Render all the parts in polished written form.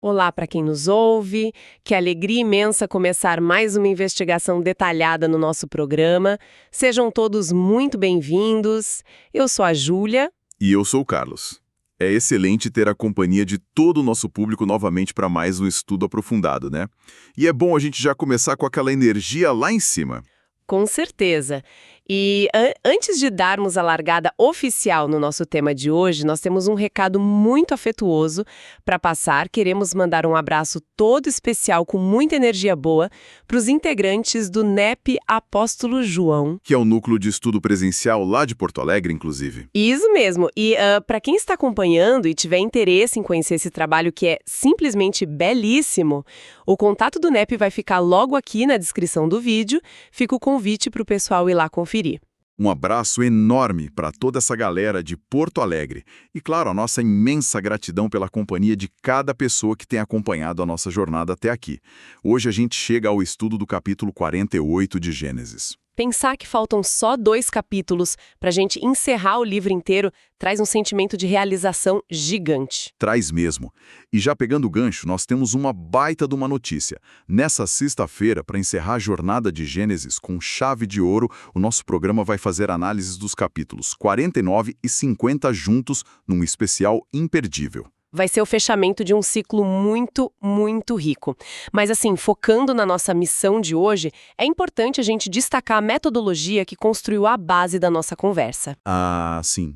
Olá para quem nos ouve, que alegria imensa começar mais uma investigação detalhada no nosso programa. Sejam todos muito bem-vindos. Eu sou a Júlia. E eu sou o Carlos. É excelente ter a companhia de todo o nosso público novamente para mais um estudo aprofundado, né? E é bom a gente já começar com aquela energia lá em cima. Com certeza. E antes de darmos a largada oficial no nosso tema de hoje, nós temos um recado muito afetuoso para passar. Queremos mandar um abraço todo especial, com muita energia boa, para os integrantes do NEP Apóstolo João. Que é o núcleo de estudo presencial lá de Porto Alegre, inclusive. Isso mesmo. E para quem está acompanhando e tiver interesse em conhecer esse trabalho que é simplesmente belíssimo, o contato do NEP vai ficar logo aqui na descrição do vídeo. Fica o convite para o pessoal ir lá conferir. Um abraço enorme para toda essa galera de Porto Alegre. E, claro, a nossa imensa gratidão pela companhia de cada pessoa que tem acompanhado a nossa jornada até aqui. Hoje a gente chega ao estudo do capítulo 48 de Gênesis. Pensar que faltam só 2 capítulos para a gente encerrar o livro inteiro traz um sentimento de realização gigante. Traz mesmo. E já pegando o gancho, nós temos uma baita de uma notícia. Nessa sexta-feira, para encerrar a jornada de Gênesis com chave de ouro, o nosso programa vai fazer análises dos capítulos 49 e 50 juntos num especial imperdível. Vai ser o fechamento de um ciclo muito, muito rico. Mas assim, focando na nossa missão de hoje, é importante a gente destacar a metodologia que construiu a base da nossa conversa. Ah, sim.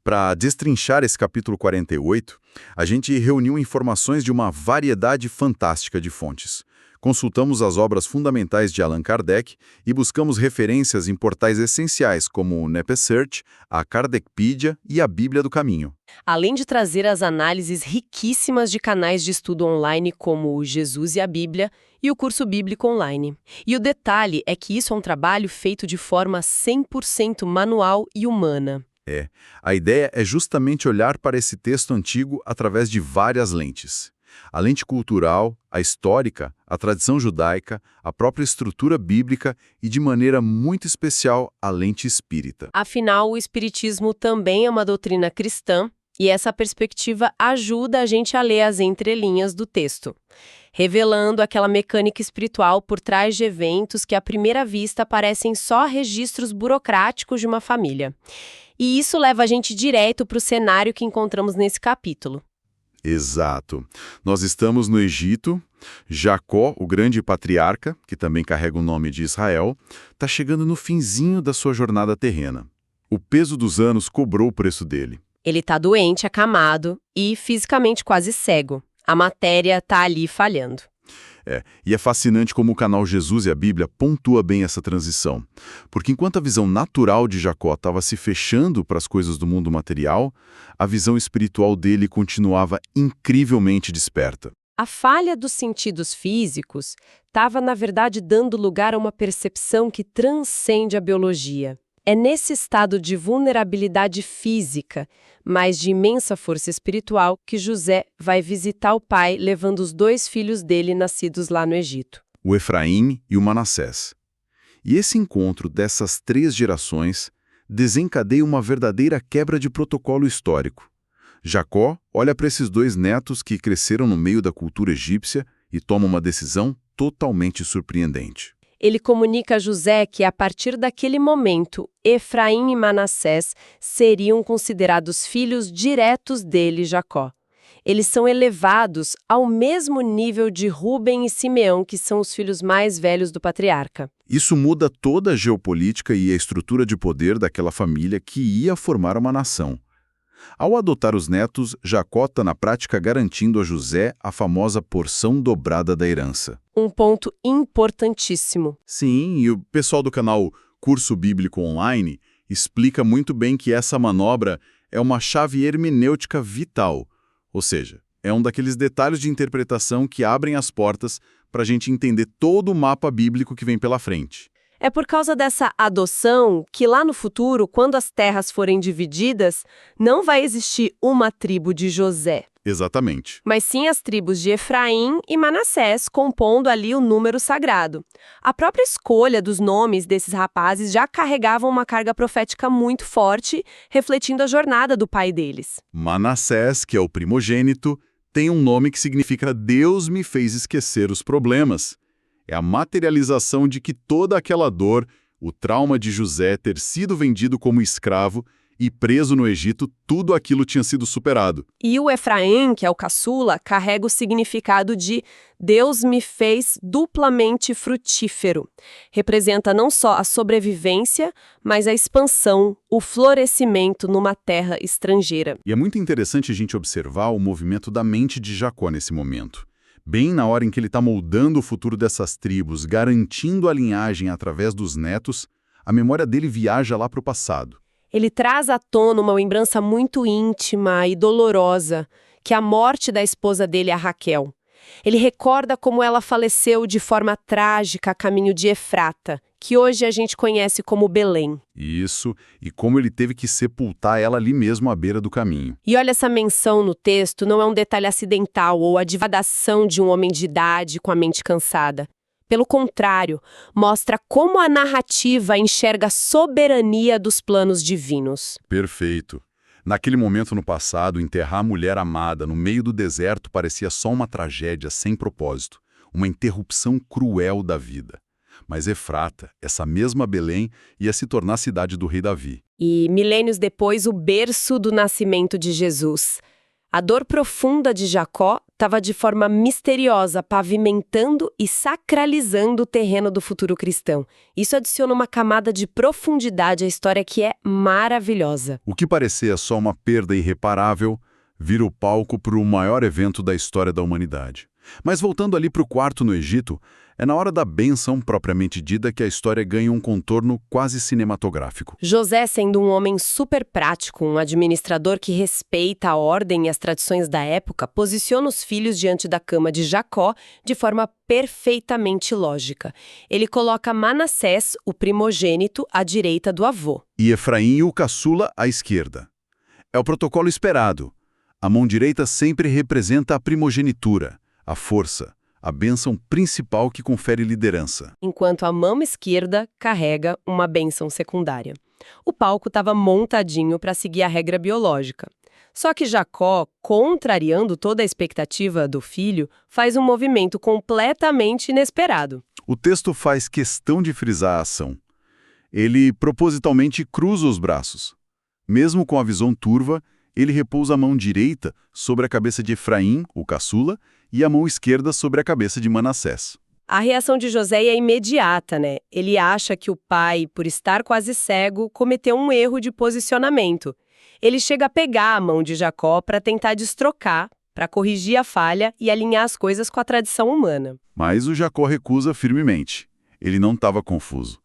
Para destrinchar esse capítulo 48, a gente reuniu informações de uma variedade fantástica de fontes. Consultamos as obras fundamentais de Allan Kardec e buscamos referências em portais essenciais como o NEPSearch, a Kardecpedia e a Bíblia do Caminho. Além de trazer as análises riquíssimas de canais de estudo online como o Jesus e a Bíblia e o curso bíblico online. E o detalhe é que isso é um trabalho feito de forma 100% manual e humana. A ideia é justamente olhar para esse texto antigo através de várias lentes. A lente cultural, a histórica, a tradição judaica, a própria estrutura bíblica e, de maneira muito especial, a lente espírita. Afinal, o espiritismo também é uma doutrina cristã e essa perspectiva ajuda a gente a ler as entrelinhas do texto, revelando aquela mecânica espiritual por trás de eventos que, à primeira vista, parecem só registros burocráticos de uma família. E isso leva a gente direto para o cenário que encontramos nesse capítulo. Exato. Nós estamos no Egito. Jacó, o grande patriarca, que também carrega o nome de Israel, está chegando no finzinho da sua jornada terrena. O peso dos anos cobrou o preço dele. Ele está doente, acamado e fisicamente quase cego. A matéria está ali falhando. E é fascinante como o canal Jesus e a Bíblia pontua bem essa transição. Porque enquanto a visão natural de Jacó estava se fechando para as coisas do mundo material, a visão espiritual dele continuava incrivelmente desperta. A falha dos sentidos físicos estava, na verdade, dando lugar a uma percepção que transcende a biologia. É nesse estado de vulnerabilidade física, mas de imensa força espiritual, que José vai visitar o pai, levando os 2 filhos dele nascidos lá no Egito. O Efraim e o Manassés. E esse encontro dessas 3 gerações desencadeia uma verdadeira quebra de protocolo histórico. Jacó olha para esses 2 netos que cresceram no meio da cultura egípcia e toma uma decisão totalmente surpreendente. Ele comunica a José que, a partir daquele momento, Efraim e Manassés seriam considerados filhos diretos dele, Jacó. Eles são elevados ao mesmo nível de Rúben e Simeão, que são os filhos mais velhos do patriarca. Isso muda toda a geopolítica e a estrutura de poder daquela família que ia formar uma nação. Ao adotar os netos, Jacó está na prática garantindo a José a famosa porção dobrada da herança. Um ponto importantíssimo. Sim, e o pessoal do canal Curso Bíblico Online explica muito bem que essa manobra é uma chave hermenêutica vital, ou seja, é um daqueles detalhes de interpretação que abrem as portas para a gente entender todo o mapa bíblico que vem pela frente. É por causa dessa adoção que lá no futuro, quando as terras forem divididas, não vai existir uma tribo de José. Exatamente. mas sim as tribos de Efraim e Manassés, compondo ali o número sagrado. A própria escolha dos nomes desses rapazes já carregava uma carga profética muito forte, refletindo a jornada do pai deles. Manassés, que é o primogênito, tem um nome que significa Deus me fez esquecer os problemas. É a materialização de que toda aquela dor, o trauma de José ter sido vendido como escravo e preso no Egito, tudo aquilo tinha sido superado. E o Efraim, que é o caçula, carrega o significado de Deus me fez duplamente frutífero. Representa não só a sobrevivência, mas a expansão, o florescimento numa terra estrangeira. E é muito interessante a gente observar o movimento da mente de Jacó nesse momento. Bem na hora em que ele está moldando o futuro dessas tribos, garantindo a linhagem através dos netos, a memória dele viaja lá para o passado. Ele traz à tona uma lembrança muito íntima e dolorosa, que é a morte da esposa dele, a Raquel. Ele recorda como ela faleceu de forma trágica a caminho de Efrata, que hoje a gente conhece como Belém. Isso, e como ele teve que sepultar ela ali mesmo à beira do caminho. E olha, essa menção no texto não é um detalhe acidental ou a divagação de um homem de idade com a mente cansada. Pelo contrário, mostra como a narrativa enxerga a soberania dos planos divinos. Perfeito. Naquele momento no passado, enterrar a mulher amada no meio do deserto parecia só uma tragédia sem propósito, uma interrupção cruel da vida. Mas Efrata, essa mesma Belém, ia se tornar a cidade do rei Davi. E, milênios depois, o berço do nascimento de Jesus. A dor profunda de Jacó estava de forma misteriosa pavimentando e sacralizando o terreno do futuro cristão. Isso adiciona uma camada de profundidade à história que é maravilhosa. O que parecia só uma perda irreparável, vira o palco para o maior evento da história da humanidade. Mas voltando ali para o quarto no Egito, é na hora da bênção propriamente dita que a história ganha um contorno quase cinematográfico. José, sendo um homem super prático, um administrador que respeita a ordem e as tradições da época, posiciona os filhos diante da cama de Jacó de forma perfeitamente lógica. Ele coloca Manassés, o primogênito, à direita do avô. E Efraim, o caçula, à esquerda. É o protocolo esperado. A mão direita sempre representa a primogenitura, a força, a bênção principal que confere liderança. Enquanto a mão esquerda carrega uma bênção secundária. O palco estava montadinho para seguir a regra biológica. Só que Jacó, contrariando toda a expectativa do filho, faz um movimento completamente inesperado. O texto faz questão de frisar a ação. Ele propositalmente cruza os braços. Mesmo com a visão turva, ele repousa a mão direita sobre a cabeça de Efraim, o caçula, e a mão esquerda sobre a cabeça de Manassés. A reação de José é imediata, né? Ele acha que o pai, por estar quase cego, cometeu um erro de posicionamento. Ele chega a pegar a mão de Jacó para tentar destrocar, para corrigir a falha e alinhar as coisas com a tradição humana. Mas o Jacó recusa firmemente. Ele não estava confuso.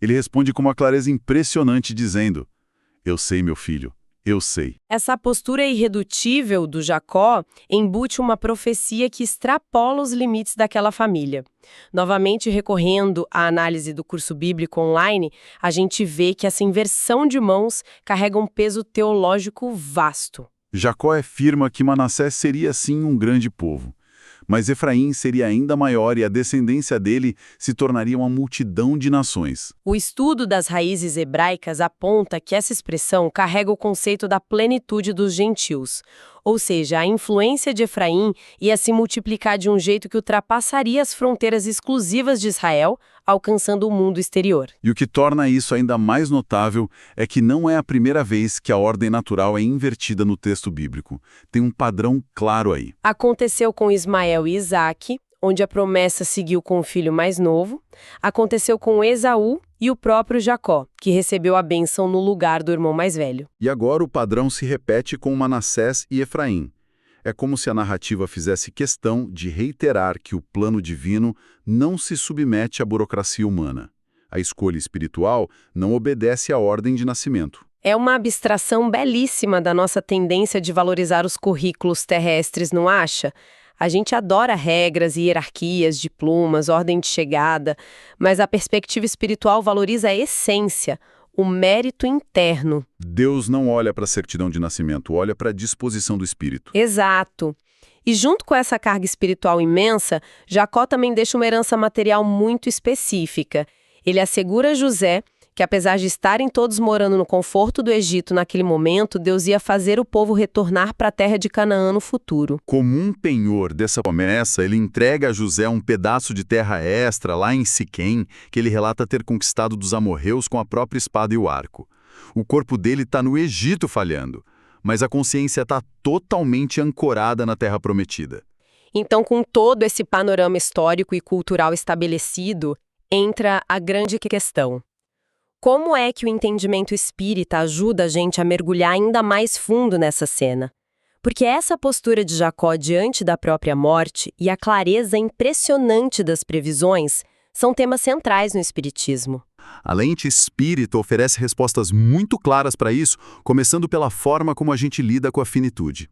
Ele responde com uma clareza impressionante, dizendo: "Eu sei, meu filho. Eu sei." Essa postura irredutível do Jacó embute uma profecia que extrapola os limites daquela família. Novamente, recorrendo à análise do curso bíblico online, a gente vê que essa inversão de mãos carrega um peso teológico vasto. Jacó afirma que Manassés seria sim um grande povo, mas Efraim seria ainda maior e a descendência dele se tornaria uma multidão de nações. O estudo das raízes hebraicas aponta que essa expressão carrega o conceito da plenitude dos gentios, ou seja, a influência de Efraim ia se multiplicar de um jeito que ultrapassaria as fronteiras exclusivas de Israel, alcançando o mundo exterior. E o que torna isso ainda mais notável é que não é a primeira vez que a ordem natural é invertida no texto bíblico. Tem um padrão claro aí. Aconteceu com Ismael e Isaque, onde a promessa seguiu com o filho mais novo. Aconteceu com Esaú e o próprio Jacó, que recebeu a bênção no lugar do irmão mais velho. E agora o padrão se repete com Manassés e Efraim. É como se a narrativa fizesse questão de reiterar que o plano divino não se submete à burocracia humana. A escolha espiritual não obedece à ordem de nascimento. É uma abstração belíssima da nossa tendência de valorizar os currículos terrestres, não acha? A gente adora regras, hierarquias, diplomas, ordem de chegada, mas a perspectiva espiritual valoriza a essência, o mérito interno. Deus não olha para a certidão de nascimento, olha para a disposição do espírito. Exato. E junto com essa carga espiritual imensa, Jacó também deixa uma herança material muito específica. Ele assegura a José que, apesar de estarem todos morando no conforto do Egito naquele momento, Deus ia fazer o povo retornar para a terra de Canaã no futuro. Como um penhor dessa promessa, ele entrega a José um pedaço de terra extra lá em Siquém, que ele relata ter conquistado dos amorreus com a própria espada e o arco. O corpo dele está no Egito falhando, mas a consciência está totalmente ancorada na terra prometida. Então, com todo esse panorama histórico e cultural estabelecido, entra a grande questão. Como é que o entendimento espírita ajuda a gente a mergulhar ainda mais fundo nessa cena? Porque essa postura de Jacó diante da própria morte e a clareza impressionante das previsões são temas centrais no Espiritismo. A lente espírita oferece respostas muito claras para isso, começando pela forma como a gente lida com a finitude.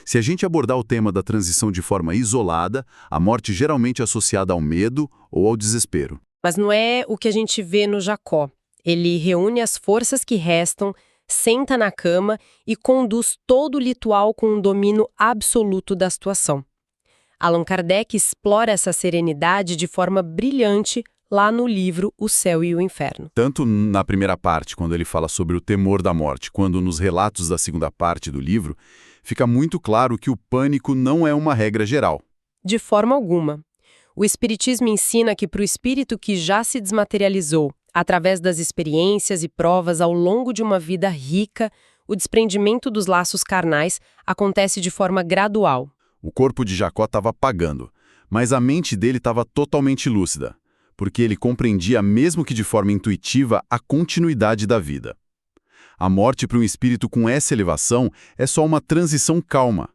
Se a gente abordar o tema da transição de forma isolada, a morte geralmente é associada ao medo ou ao desespero. Mas não é o que a gente vê no Jacó. Ele reúne as forças que restam, senta na cama e conduz todo o ritual com um domínio absoluto da situação. Allan Kardec explora essa serenidade de forma brilhante lá no livro O Céu e o Inferno. Tanto na primeira parte, quando ele fala sobre o temor da morte, quanto nos relatos da segunda parte do livro, fica muito claro que o pânico não é uma regra geral. De forma alguma. O Espiritismo ensina que para o espírito que já se desmaterializou, através das experiências e provas ao longo de uma vida rica, o desprendimento dos laços carnais acontece de forma gradual. O corpo de Jacó estava apagando, mas a mente dele estava totalmente lúcida, porque ele compreendia, mesmo que de forma intuitiva, a continuidade da vida. A morte para um espírito com essa elevação é só uma transição calma,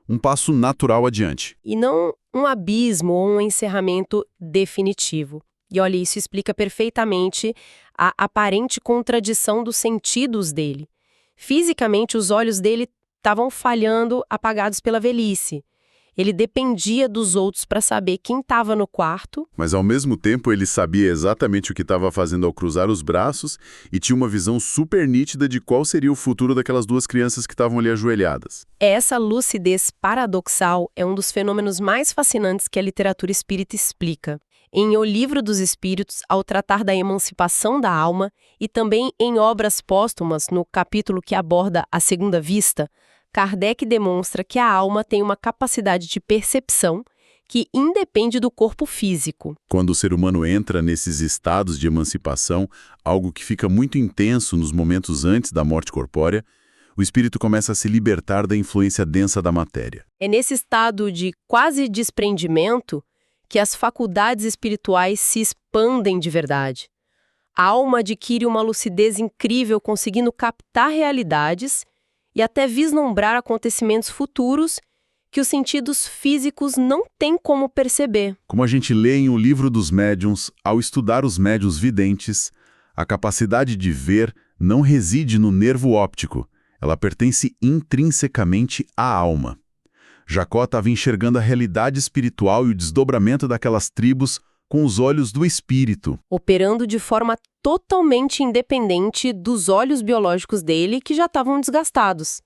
um passo natural adiante. E não um abismo ou um encerramento definitivo. E olha, isso explica perfeitamente a aparente contradição dos sentidos dele. Fisicamente, os olhos dele estavam falhando, apagados pela velhice. Ele dependia dos outros para saber quem estava no quarto. Mas, ao mesmo tempo, ele sabia exatamente o que estava fazendo ao cruzar os braços e tinha uma visão super nítida de qual seria o futuro daquelas duas crianças que estavam ali ajoelhadas. Essa lucidez paradoxal é um dos fenômenos mais fascinantes que a literatura espírita explica. Em O Livro dos Espíritos, ao tratar da emancipação da alma, e também em obras póstumas, no capítulo que aborda a segunda vista, Kardec demonstra que a alma tem uma capacidade de percepção que independe do corpo físico. Quando o ser humano entra nesses estados de emancipação, algo que fica muito intenso nos momentos antes da morte corpórea, o espírito começa a se libertar da influência densa da matéria. É nesse estado de quase desprendimento que as faculdades espirituais se expandem de verdade. A alma adquire uma lucidez incrível, conseguindo captar realidades e até vislumbrar acontecimentos futuros que os sentidos físicos não têm como perceber. Como a gente lê em O Livro dos Médiuns, ao estudar os médiuns videntes, a capacidade de ver não reside no nervo óptico, ela pertence intrinsecamente à alma. Jacó estava enxergando a realidade espiritual e o desdobramento daquelas tribos com os olhos do espírito. Operando de forma totalmente independente dos olhos biológicos dele, que já estavam desgastados.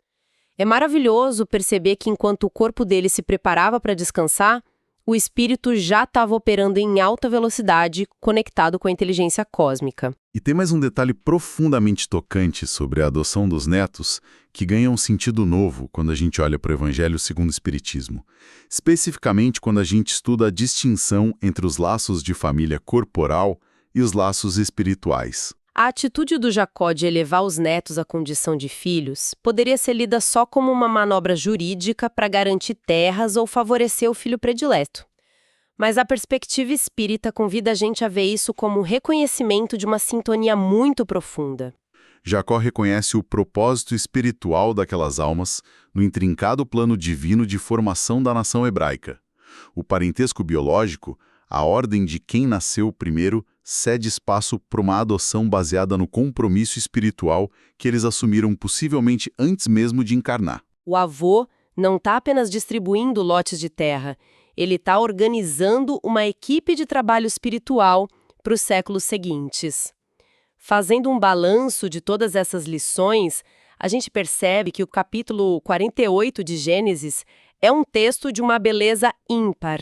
É maravilhoso perceber que enquanto o corpo dele se preparava para descansar, o espírito já estava operando em alta velocidade, conectado com a inteligência cósmica. E tem mais um detalhe profundamente tocante sobre a adoção dos netos, que ganha um sentido novo quando a gente olha para o Evangelho segundo o Espiritismo. Especificamente quando a gente estuda a distinção entre os laços de família corporal e os laços espirituais. A atitude do Jacó de elevar os netos à condição de filhos poderia ser lida só como uma manobra jurídica para garantir terras ou favorecer o filho predileto. Mas a perspectiva espírita convida a gente a ver isso como um reconhecimento de uma sintonia muito profunda. Jacó reconhece o propósito espiritual daquelas almas no intrincado plano divino de formação da nação hebraica. O parentesco biológico, a ordem de quem nasceu primeiro, cede espaço para uma adoção baseada no compromisso espiritual que eles assumiram possivelmente antes mesmo de encarnar. O avô não está apenas distribuindo lotes de terra, ele está organizando uma equipe de trabalho espiritual para os séculos seguintes. Fazendo um balanço de todas essas lições, a gente percebe que o capítulo 48 de Gênesis é um texto de uma beleza ímpar.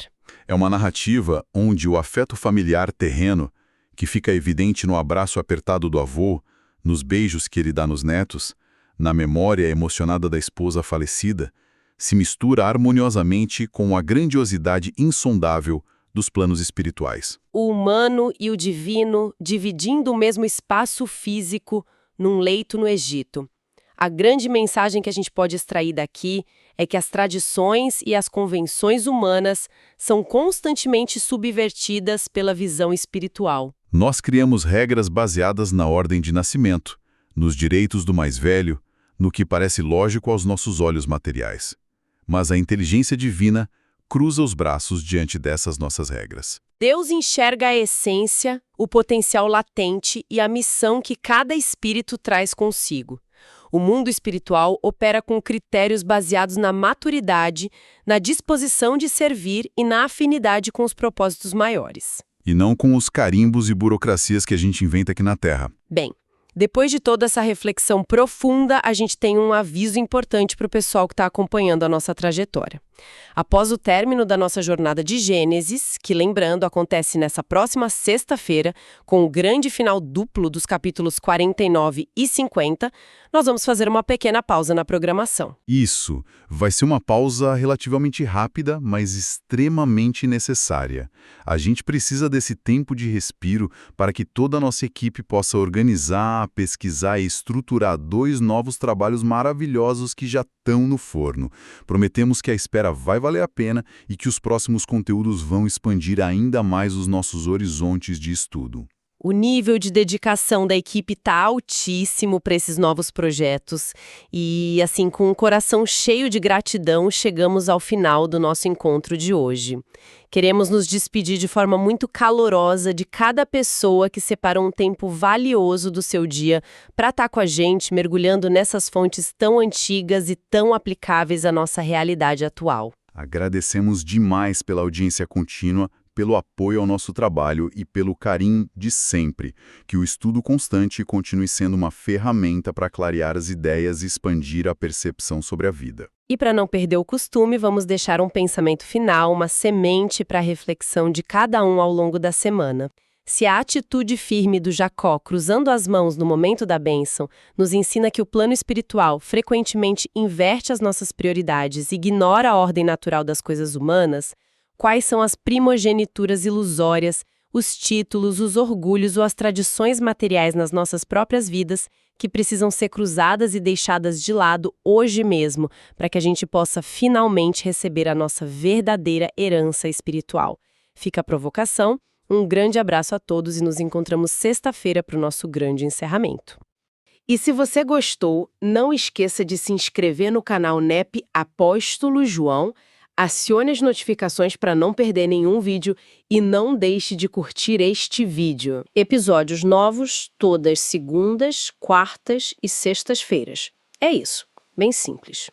É uma narrativa onde o afeto familiar terreno, que fica evidente no abraço apertado do avô, nos beijos que ele dá nos netos, na memória emocionada da esposa falecida, se mistura harmoniosamente com a grandiosidade insondável dos planos espirituais. O humano e o divino dividindo o mesmo espaço físico num leito no Egito. A grande mensagem que a gente pode extrair daqui é que as tradições e as convenções humanas são constantemente subvertidas pela visão espiritual. Nós criamos regras baseadas na ordem de nascimento, nos direitos do mais velho, no que parece lógico aos nossos olhos materiais. Mas a inteligência divina cruza os braços diante dessas nossas regras. Deus enxerga a essência, o potencial latente e a missão que cada espírito traz consigo. O mundo espiritual opera com critérios baseados na maturidade, na disposição de servir e na afinidade com os propósitos maiores. E não com os carimbos e burocracias que a gente inventa aqui na Terra. Bem, depois de toda essa reflexão profunda, a gente tem um aviso importante para o pessoal que está acompanhando a nossa trajetória. Após o término da nossa jornada de Gênesis, que, lembrando, acontece nessa próxima sexta-feira, com o grande final duplo dos capítulos 49 e 50, nós vamos fazer uma pequena pausa na programação. Isso, vai ser uma pausa relativamente rápida, mas extremamente necessária. A gente precisa desse tempo de respiro para que toda a nossa equipe possa organizar, pesquisar e estruturar 2 novos trabalhos maravilhosos que já estão no forno. Prometemos que a espera vai valer a pena e que os próximos conteúdos vão expandir ainda mais os nossos horizontes de estudo. O nível de dedicação da equipe está altíssimo para esses novos projetos e, assim, com um coração cheio de gratidão, chegamos ao final do nosso encontro de hoje. Queremos nos despedir de forma muito calorosa de cada pessoa que separou um tempo valioso do seu dia para estar com a gente, mergulhando nessas fontes tão antigas e tão aplicáveis à nossa realidade atual. Agradecemos demais pela audiência contínua, pelo apoio ao nosso trabalho e pelo carinho de sempre. Que o estudo constante continue sendo uma ferramenta para clarear as ideias e expandir a percepção sobre a vida. E para não perder o costume, vamos deixar um pensamento final, uma semente para a reflexão de cada um ao longo da semana. Se a atitude firme do Jacó, cruzando as mãos no momento da bênção, nos ensina que o plano espiritual frequentemente inverte as nossas prioridades e ignora a ordem natural das coisas humanas, quais são as primogenituras ilusórias, os títulos, os orgulhos ou as tradições materiais nas nossas próprias vidas que precisam ser cruzadas e deixadas de lado hoje mesmo, para que a gente possa finalmente receber a nossa verdadeira herança espiritual. Fica a provocação, um grande abraço a todos e nos encontramos sexta-feira para o nosso grande encerramento. E se você gostou, não esqueça de se inscrever no canal NEP Apóstolo João, acione as notificações para não perder nenhum vídeo e não deixe de curtir este vídeo. Episódios novos todas segundas, quartas e sextas-feiras. É isso, bem simples.